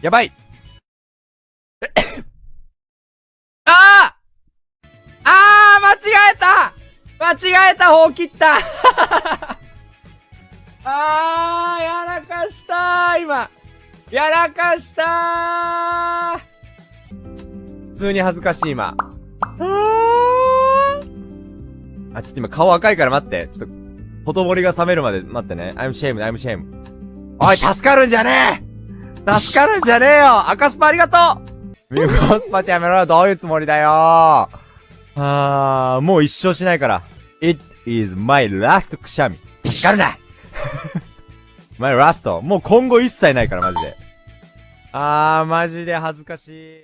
やばいあ間違えた方切ったやらかしたー今やらかしたー普通に恥ずかしい今。ちょっと今顔赤いから待って。ちょっと、ほとぼりが冷めるまで待ってね。I'm shame. おい、助かるんじゃねえ助かるんじゃねえよ赤スパありがとうミルコスパチやめろよどういうつもりだよもう一生しないから。It is my last くしゃみ。助かるなmy last。もう今後一切ないからマジで。マジで恥ずかしい。